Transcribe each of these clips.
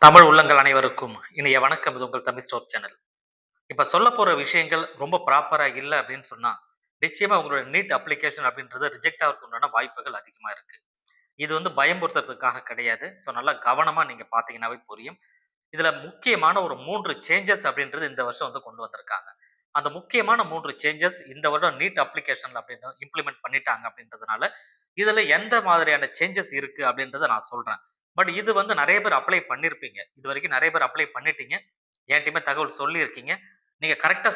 தமிழ் உள்ளங்கள் அனைவருக்கும் இனிய வணக்கம். இது உங்கள் தமிழ் ஸ்டோர் சேனல். இப்ப சொல்லப் போற விஷயங்கள் ரொம்ப ப்ராப்பரா இல்ல அப்படின்னு சொன்னா, நிச்சயமா உங்களோட நீட் அப்ளிகேஷன் அப்படின்றது ரிஜெக்ட் ஆகுறதுக்கு உண்டான வாய்ப்புகள் அதிகமா இருக்கு. இது பயமுறுத்துறதுக்காக கிடையாது. நல்லா கவனமா நீங்க பார்த்தீங்கன்னாவே புரியும். இதுல முக்கியமான ஒரு 3 சேஞ்சஸ் அப்படின்றது இந்த வருஷம் கொண்டு வந்திருக்காங்க. அந்த முக்கியமான 3 சேஞ்சஸ் இந்த வருடம் நீட் அப்ளிகேஷன்ல அப்படின்னு இம்ப்ளிமெண்ட் பண்ணிட்டாங்க அப்படின்றதுனால, இதுல எந்த மாதிரியான சேஞ்சஸ் இருக்கு அப்படின்றத நான் சொல்றேன். பட் இது நெறைய பேர் அப்ளை பண்ணியிருப்பீங்க. இதுவரைக்கும் நெறைய பேர் அப்ளை பண்ணிட்டீங்க. என்ட்டயுமே தகவல் சொல்லியிருக்கீங்க. நீங்க கரெக்ட்டா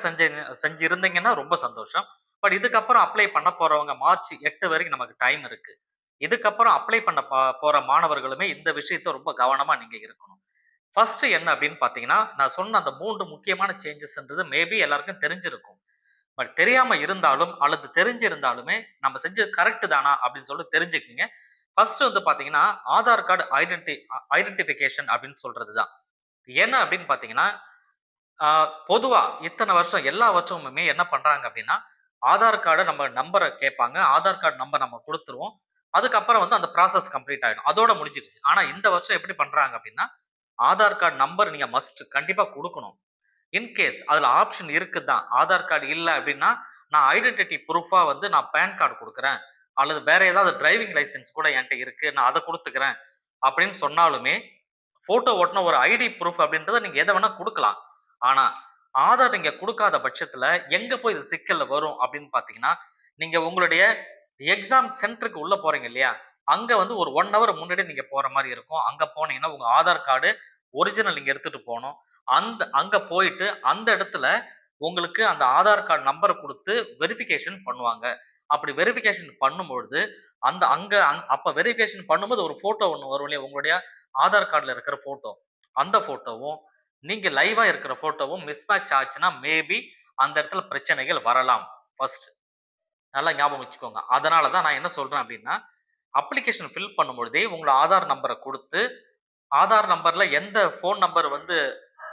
செஞ்சிருந்தீங்கன்னா ரொம்ப சந்தோஷம். பட் இதுக்கப்புறம் அப்ளை பண்ண போறவங்க மார்ச் 8 வரைக்கும் நமக்கு டைம் இருக்கு. இதுக்கப்புறம் அப்ளை பண்ண போற மாணவர்களுமே இந்த விஷயத்த ரொம்ப கவனமா நீங்க இருக்கணும். ஃபர்ஸ்ட் என்ன அப்படின்னு பார்த்தீங்கன்னா, நான் சொன்ன அந்த 3 முக்கியமான சேஞ்சஸ்ன்றது மேபி எல்லாருக்கும் தெரிஞ்சிருக்கும். பட் தெரியாம இருந்தாலும் அல்லது தெரிஞ்சிருந்தாலுமே, நம்ம செஞ்சது கரெக்ட் தானா அப்படின்னு தெரிஞ்சுக்கங்க. ஃபர்ஸ்ட் பார்த்தீங்கன்னா, ஆதார் கார்டு ஐடென்டிஃபிகேஷன் அப்படின்னு சொல்றது தான். என்ன அப்படின்னு பார்த்தீங்கன்னா, அ பொதுவா இத்தன வருஷம் எல்லா வருஷமுமே என்ன பண்றாங்க அப்படின்னா, ஆதார் கார்ட நம்ம நம்பர கேட்பாங்க. ஆதார் கார்டு நம்பர் நம்ம குடுத்துருவோம். அதுக்கப்புறம் அந்த ப்ராசஸ் கம்ப்ளீட் ஆயிடும். அதோட முடிஞ்சிருச்சு. ஆனா இந்த வருஷம் எப்படி பண்றாங்க அப்படின்னா, ஆதார் கார்டு நம்பர் நீங்க மஸ்ட் கண்டிப்பா குடுக்கணும். இன்கேஸ் அதுல ஆப்ஷன் இருக்கு தான். ஆதார் கார்டு இல்ல அப்டின்னா, நான் ஐடென்டிட்டி ப்ரூஃபா நான் பான் கார்டு குடுக்குறேன். அல்லது வேற ஏதாவது டிரைவிங் லைசென்ஸ் கூட என்ட்ட இருக்கு. நான் அத குடுத்துக்கிறேன். அப்படின்னு சொன்னாலுமே, ஃபோட்டோ ஒட்டுன ஒரு ஐடி ப்ரூஃப் அப்படின்றத நீங்க எத வேணா குடுக்கலாம். ஆனா, ஆதார் நீங்க குடுக்காத பட்சத்துல எங்க போய் இது சிக்கல்ல வரும் அப்படின்னு பார்த்தீங்கன்னா, நீங்க உங்களுடைய எக்ஸாம் சென்டருக்கு உள்ள போறீங்க இல்லையா? அங்க ஒரு 1 ஹவர் முன்னாடியே நீங்க போற மாரி இருக்கும். அங்க போனீங்கன்னா, உங்க ஆதார் கார்டு ஒரிஜினல் நீங்க எடுத்துட்டு போணும். அங்க போயிட்டு அந்த இடத்துல உங்களுக்கு அந்த ஆதார் கார்டு நம்பர குடுத்து வெரிஃபிகேஷன் பண்ணுவாங்க. அப்படி வெரிஃபிகேஷன் பண்ணும்பொழுது, அப்ப வெரிஃபிகேஷன் பண்ணும்போது ஒரு ஃபோட்டோ ஒண்ணு வரும் இல்லையா? உங்களுடைய ஆதார் கார்டுல இருக்கிற ஃபோட்டோ. அந்த ஃபோட்டோவும், நீங்க லைவா இருக்கிற ஃபோட்டோவும் மிஸ்மேட்ச் ஆச்சுன்னா, மேபி அந்த இடத்துல பிரச்சனைகள் வரலாம். ஃபர்ஸ்ட் நல்லா ஞாபகம் வச்சுக்கோங்க. அதனால தான் நான் என்ன சொல்றேன் அப்படின்னா, அப்ளிகேஷன் ஃபில் பண்ணும்பொழுதே உங்களோட ஆதார் நம்பர குடுத்து, ஆதார் நம்பர்ல எந்த ஃபோன் நம்பர்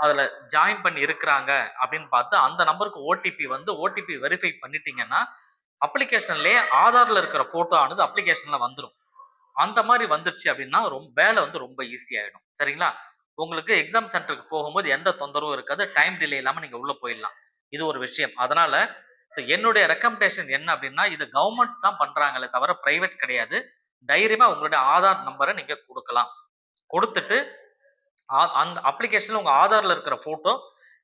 அதுல ஜாயின் பண்ணி இருக்கிறாங்க அப்படின்னு பார்த்து, அந்த நம்பருக்கு ஓடிபி வெரிஃபை பண்ணிட்டீங்கன்னா, அப்ளிகேஷன்லயே ஆதார்ல இருக்கிற ஃபோட்டோ ஆனது அப்ளிகேஷன்ல வந்துரும். அந்த மாரி வந்துருச்சு அப்படின்னா, வேலை ரொம்ப ஈஸி ஆயிடும். சரிங்களா? உங்களுக்கு எக்ஸாம் சென்டருக்கு போகும்போது எந்த தொந்தரவும் இருக்காது. டைம் டிலே இல்லாம நீங்க உள்ள போயிடலாம். இது ஒரு விஷயம். அதனால என்னுடைய ரெக்கமெண்டேஷன் என்ன அப்படின்னா, இது கவர்ன்மெண்ட் தான் பண்றாங்களே தவிர பிரைவேட் கிடையாது. தைரியமா உங்களுடைய ஆதார் நம்பர நீங்க குடுக்கலாம். குடுத்துட்டு அந்த அப்ளிகேஷன்ல உங்க ஆதார்ல இருக்கிற ஃபோட்டோ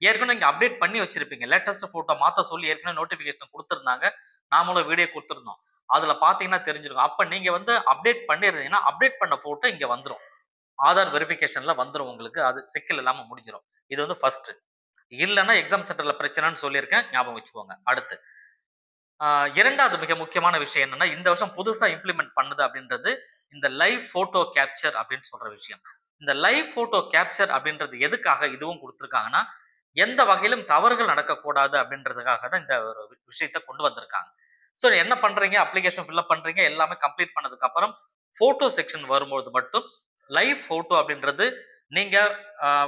ஏற்கனவே நீங்க அப்டேட் பண்ணி வச்சிருப்பீங்க. லேட்டஸ்ட் ஃபோட்டோ மாத்த சொல்லி ஏற்கனவே நோட்டிஃபிகேஷன் குடுத்திருந்தாங்க. நாமளும் வீடியோ குடுத்திருந்தோம். அதுல பார்த்தீங்கன்னா தெரிஞ்சிருக்கும். அப்ப நீங்க அப்டேட் பண்ணியிருந்தீங்கன்னா, அப்டேட் பண்ண ஃபோட்டோ இங்க வந்துரும். ஆதார் வெரிஃபிகேஷன்ல வந்துரும் உங்களுக்கு. அது சிக்கல் இல்லாம முடிஞ்சிரும். இது ஃபர்ஸ்ட். இல்லன்னா எக்ஸாம் சென்டர்ல பிரச்சனைன்னு சொல்லியிருக்கேன். ஞாபகம் வச்சுக்கோங்க. அடுத்து 2வது மிக முக்கியமான விஷயம் என்னன்னா, இந்த வருஷம் புதுசா இம்ப்ளிமெண்ட் பண்ணுது அப்படின்றது, இந்த லைவ் போட்டோ கேப்சர் அப்படின்னு சொல்ற விஷயம். இந்த லைவ் போட்டோ கேப்சர் அப்படின்றது எதுக்காக இதுவும் குடுத்திருக்காங்கன்னா, எந்த வகையிலும் தவறுகள் நடக்கக்கூடாது அப்படின்றதுக்காக தான் இந்த ஒரு விஷயத்த கொண்டு வந்திருக்காங்க. என்ன பண்றீங்க? அப்ளிகேஷன் ஃபில் அப் பண்றீங்க. எல்லாமே கம்ப்ளீட் பண்ணதுக்கு அப்புறம், போட்டோ செக்ஷன் வரும்பொழுது மட்டும் லைவ் போட்டோ அப்படின்றது நீங்க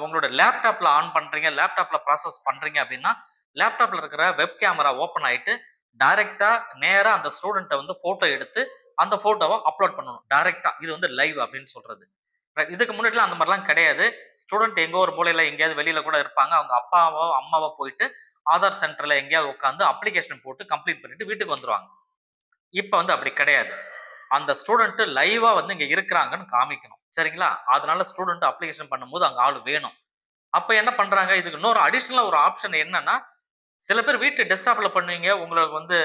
உங்களோட லேப்டாப்ல ஆன் பண்றீங்க, லேப்டாப்ல ப்ராசஸ் பண்றீங்க அப்படின்னா, லேப்டாப்ல இருக்கிற வெப் கேமரா ஓப்பன் ஆயிட்டு, டைரக்ட்டா நேரா அந்த ஸ்டூடண்ட்ட போட்டோ எடுத்து, அந்த போட்டோவ அப்லோட் பண்ணணும். டைரக்ட்டா. இது லைவ் அப்படின்னு சொல்றது. இதுக்கு முன்னாடிலாம் அந்த மாரிலாம் கிடையாது. ஸ்டூடண்ட் எங்கோ ஒரு மூலையில எங்கேயாவது வெளியில கூட இருப்பாங்க. அவங்க அப்பாவோ, அம்மாவோ போயிட்டு ஆதார் சென்டர்ல எங்கேயாவது உட்கார்ந்து அப்ளிகேஷன் போட்டு கம்ப்ளீட் பண்ணிட்டு வீட்டுக்கு வந்துருவாங்க. இப்ப அப்படி கிடையாது. அந்த ஸ்டூடண்ட் லைவா இங்க இருக்கிறாங்கன்னு காமிக்கணும். சரிங்களா? அதனால ஸ்டூடண்ட் அப்ளிகேஷன் பண்ணும்போது அங்க ஆள் வேணும். அப்ப என்ன பண்றாங்க? இதுக்கு இன்னொரு அடிஷனலா ஒரு ஆப்ஷன் என்னன்னா, சில பேர் வீட்டு டெஸ்க்டாப்ல பண்ணுவீங்க. உங்களுக்கு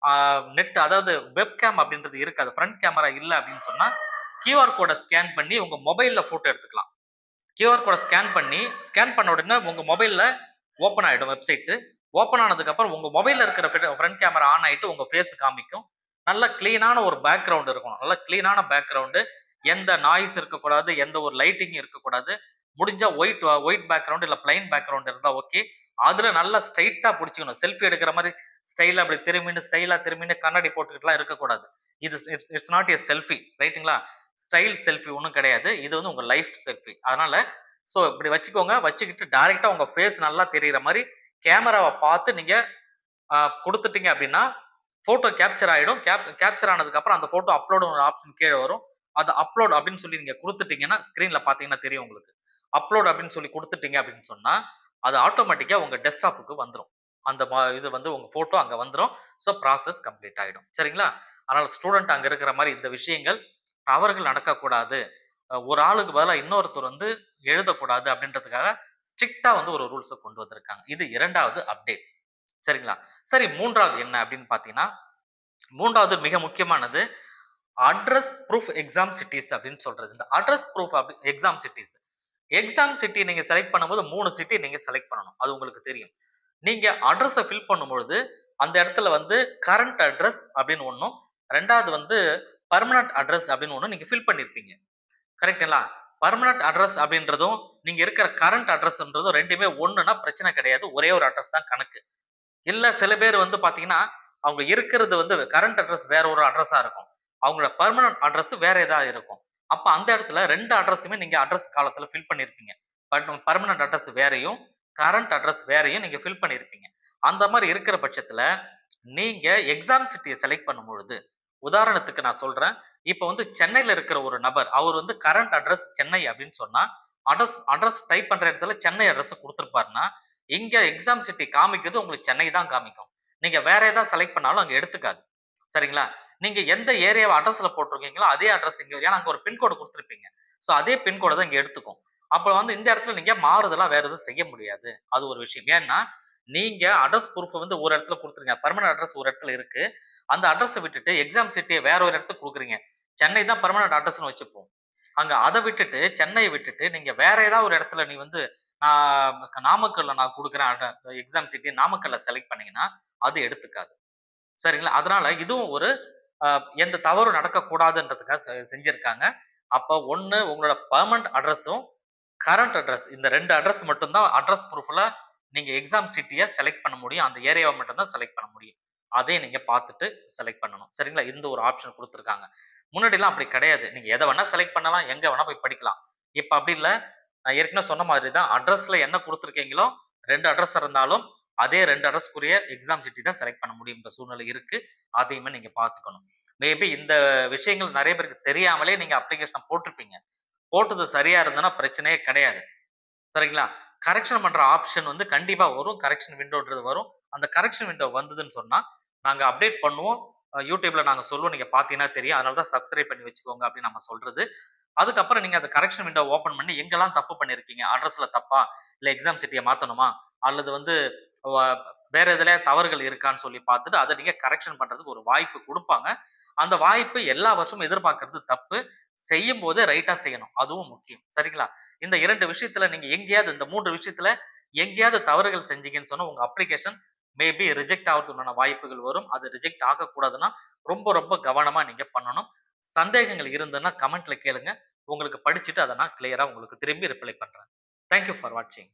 ஆ நெட் அதாவது வெப் கேம் அப்படின்றது இருக்காது. ஃப்ரண்ட் கேமரா இல்ல அப்படின்னு சொன்னா, கியூஆர் கோட ஸ்கேன் பண்ணி உங்க மொபைல்ல ஃபோட்டோ எடுத்துக்கலாம். கியூஆர் கோட ஸ்கேன் பண்ண உடனே உங்க மொபைல்ல ஓப்பன் ஆயிடும் வெப்சைட். ஓப்பன் ஆனதுக்கு அப்புறம் உங்க மொபைல்ல இருக்கிற ஃப்ரண்ட் கேமரா ஆன் ஆயிட்டு உங்க ஃபேஸ் காமிக்கும். நல்ல கிளீனான ஒரு பேக்கிரவுண்ட் இருக்கணும். நல்ல கிளீனான பேக்கிரவுண்ட். எந்த நாய்ஸ் இருக்கக்கூடாது. எந்த ஒரு லைட்டிங் இருக்கக்கூடாது. முடிஞ்சா ஒயிட் பேக்கிரவுண்ட் இல்ல பிளைன் பேக்கிரவுண்ட் இருந்தா ஓகே. அதுல நல்லா ஸ்ட்ரெய்ட்டா புடிச்சுக்கணும். செல்ஃபி எடுக்கிற மாரி ஸ்டைலா அப்படி ஸ்டைலா திரும்பின்னு கண்ணாடி போட்டுக்கிட்டுலாம் இருக்கக்கூடாது. இது இட்ஸ் நாட் எ செல்ஃபி ரைட்டுங்களா? ஸ்டைல் செல்ஃபி ஒண்ணும் கிடையாது. இது உங்க லைஃப் செல்ஃபி. அதனால இப்படி வச்சுக்கோங்க. வச்சுக்கிட்டு டைரக்ட்டா உங்க ஃபேஸ் நல்லா தெரியிற மாரி கேமராவ பார்த்து நீங்க குடுத்துட்டீங்க அப்படின்னா, ஃபோட்டோ கேப்சர் ஆயிடும். கேப்சர் ஆனதுக்கு அப்புறம் அந்த ஃபோட்டோ அப்லோடுன்னு ஒரு ஆப்ஷன் கீழ வரும். அது அப்லோட் அப்படின்னு சொல்லி நீங்க குடுத்துட்டீங்கன்னா, ஸ்கிரீன்ல பார்த்தீங்கன்னா தெரியும் உங்களுக்கு. அப்லோட் அப்படின்னு சொல்லி குடுத்துட்டீங்க அப்படின்னு சொன்னா, அது ஆட்டோமேட்டிக்கா உங்க டெஸ்க்டாப்புக்கு வந்துரும். அந்த இது வந்து உங்க ஃபோட்டோ அங்க வந்துரும். ஸோ ப்ராசஸ் கம்ப்ளீட் ஆயிடும். சரிங்களா? அதனால ஸ்டூடண்ட் அங்க இருக்கிற மாரி இந்த விஷயங்கள் தவறுகள் நடக்கக்கூடாது. ஒரு ஆளுக்கு பதிலா இன்னொருத்தர் வந்து எழுதக்கூடாது அப்படின்றதுக்காக ஸ்ட்ரிக்ட்டா வந்து ஒரு ரூல்ஸ கொண்டு வந்திருக்காங்க. இது 2வது அப்டேட். சரிங்களா? சரி 3வது என்ன அப்படின்னு பார்த்தீங்கன்னா, 3வது மிக முக்கியமானது அட்ரஸ் ப்ரூஃப் எக்ஸாம் சிட்டீஸ் அப்படின்னு சொல்றது. இந்த address proof exam cities. Exam city நீங்க செலக்ட் பண்ணும்போது 3 சிட்டி நீங்க செலக்ட் பண்ணணும். அது உங்களுக்கு தெரியும். நீங்க அட்ரஸ ஃபில் பண்ணும்பொழுது, அந்த இடத்துல வந்து கரண்ட் அட்ரஸ் அப்படின்னு ஒண்ணும், 2வது வந்து பெர்மனன்ட் அட்ரஸ் அப்படின்னு ஒண்ணு நீங்க ஃபில் பண்ணியிருப்பீங்க. கரெக்ட்டுங்களா? பெர்மனன்ட் அட்ரஸ் அப்படின்றதும், நீங்க இருக்கிற கரண்ட் அட்ரஸ்ன்றதும் 2மே ஒண்ணுன்னா பிரச்சனை கிடையாது. ஒரே ஒரு அட்ரஸ் தான் கணக்கு. இல்ல சில பேர் வந்து பார்த்தீங்கன்னா, அவங்க இருக்கிறது வந்து கரண்ட் அட்ரஸ் வேற ஒரு அட்ரஸா இருக்கும். அவங்களோட பெர்மனன்ட் அட்ரஸ் வேற ஏதா இருக்கும். அப்ப அந்த இடத்துல 2 அட்ரஸுமே நீங்க அட்ரஸ் காலத்துல ஃபில் பண்ணியிருப்பீங்க. பட் பெர்மனன்ட் அட்ரஸ் வேறையும், கரண்ட் அட்ரஸ் வேறையும் நீங்க ஃபில் பண்ணியிருப்பீங்க. அந்த மாரி இருக்கிற பட்சத்துல, நீங்க எக்ஸாம் சிட்டிய செலக்ட் பண்ணும்பொழுது, உதாரணத்துக்கு நான் சொல்றேன். இப்ப வந்து சென்னையில இருக்கிற ஒரு நபர், அவர் வந்து கரண்ட் அட்ரஸ் சென்னை அப்படின்னு சொன்னா, அட்ரஸ் அட்ரஸ் டைப் பண்ற இடத்துல சென்னை அட்ரஸ் குடுத்திருப்பாருன்னா, இங்க எக்ஸாம் சிட்டி காமிக்கிறது உங்களுக்கு சென்னை தான் காமிக்கும். நீங்க வேற ஏதாவது செலக்ட் பண்ணாலும் அங்க எடுத்துக்காது. சரிங்களா? நீங்க எந்த ஏரியாவ அட்ரஸ்ல போட்டிருக்கீங்களோ, அதே அட்ரஸ் இங்க ஏன்னா அங்க ஒரு பின்கோடு குடுத்திருப்பீங்க. சோ அதே பின்கோட தான் இங்க எடுத்துக்கும். அப்ப வந்து இந்த இடத்துல நீங்க மாறுதலா வேற எதுவும் செய்ய முடியாது. அது ஒரு விஷயம். ஏன்னா, நீங்க அட்ரஸ் ப்ரூஃப் வந்து ஒரு இடத்துல குடுத்துருங்க. பெர்மனன்ட் அட்ரஸ் ஒரு இடத்துல இருக்கு. அந்த அட்ரஸ விட்டுட்டு எக்ஸாம் சிட்டிய வேற ஒரு இடத்துக்கு குடுக்குறீங்க. சென்னை தான் பெர்மனன்ட் அட்ரஸ்ன்னு வச்சுப்போம். அங்க அத விட்டுட்டு, சென்னைய விட்டுட்டு நீங்க வேற ஏதாவது ஒரு இடத்துல நீ வந்து நாமக்கல்ல நான் குடுக்குறேன் எக்ஸாம் சிட்டி நாமக்கல்ல செலக்ட் பண்ணீங்கன்னா, அது எடுத்துக்காது. சரிங்களா? அதனால இதுவும் ஒரு அ எந்த தவறும் நடக்கக்கூடாதுன்றதுக்காக செஞ்சிருக்காங்க. அப்ப 1 உங்களோட பெர்மனன்ட் அட்ரஸும், கரண்ட் அட்ரஸ் இந்த 2 அட்ரஸ் மட்டும் தான் அட்ரஸ் ப்ரூஃப்ல நீங்க எக்ஸாம் சிட்டிய செலக்ட் பண்ண முடியும். அந்த ஏரியாவ மட்டும் தான் செலக்ட் பண்ண முடியும். அதையும் நீங்க பார்த்துட்டு செலக்ட் பண்ணணும். சரிங்களா? இந்த ஒரு ஆப்ஷன் குடுத்துருக்காங்க. முன்னாடிலாம் அப்படி கிடையாது. நீங்க எத வேணா செலக்ட் பண்ணலாம். எங்க வேணா போய் படிக்கலாம். இப்ப அப்படி இல்ல. நான் ஏற்கனவே சொன்ன மாதிரி தான் அட்ரஸ்ல என்ன குடுத்துருக்கீங்களோ 2 அட்ரஸ் இருந்தாலும், அதே 2 அட்ரஸ்க்குரிய எக்ஸாம் சிட்டி தான் செலக்ட் பண்ண முடியும்ன்ற சூழ்நிலை இருக்கு. அதையுமே நீங்க பார்த்துக்கணும். மேபி இந்த விஷயங்கள் நெறைய பேருக்கு தெரியாமலே நீங்க அப்ளிகேஷன போட்டிருப்பீங்க. போட்டது சரியா இருந்ததுன்னா பிரச்சனையே கிடையாது. சரிங்களா? கரெக்ஷன் பண்ற ஆப்ஷன் வந்து கண்டிப்பா வரும். கரெக்ஷன் விண்டோன்றது வரும். அந்த கரெக்ஷன் விண்டோ வந்ததுன்னு சொன்னா, நாங்க அப்டேட் பண்ணுவோம். YouTubeல நாங்க சொல்லுவோம். நீங்க பார்த்தீங்கன்னா தெரியும். அதனால தான் சப்ஸ்கிரைப் பண்ணி வச்சுக்கோங்க அப்படின்னு நம்ம சொல்றது. அதுக்கப்புறம் நீங்க அந்த கரெக்ஷன் விண்டோ ஓப்பன் பண்ணி எங்கெல்லாம் தப்பு பண்ணியிருக்கீங்க? அட்ரஸ்ல தப்பா? இல்ல எக்ஸாம் சிட்டிய மாத்தணுமா? அல்லது வந்து வ வேற எதுலயா தவறுகள் இருக்கான்னு சொல்லி பார்த்துட்டு, அத நீங்க கரெக்ஷன் பண்றதுக்கு ஒரு வாய்ப்பு குடுப்பாங்க. அந்த வாய்ப்பு எல்லா வருஷமும் எதிர்பார்க்கிறது தப்பு. செய்யும்போது ரைட்டா செய்யணும். அதுவும் முக்கியம். சரிங்களா? இந்த 2 விஷயத்துல நீங்க எங்கேயாவது இந்த 3 விஷயத்துல எங்கேயாவது தவறுகள் செஞ்சீங்கன்னு சொன்னா, உங்க அப்ளிகேஷன் மேபி ரிஜெக்ட் ஆவறதுக்கான வாய்ப்புகள் வரும். அது ரிஜெக்ட் ஆகக்கூடாதுன்னா, ரொம்ப ரொம்ப கவனமா நீங்க பண்ணணும். சந்தேகங்கள் இருந்ததுன்னா கமெண்ட்ல கேளுங்க. உங்களுக்கு படிச்சுட்டு அத நான் கிளியரா உங்களுக்கு திரும்பி ரிப்ளை பண்றேன். தேங்க் யூ ஃபார் வாட்சிங்.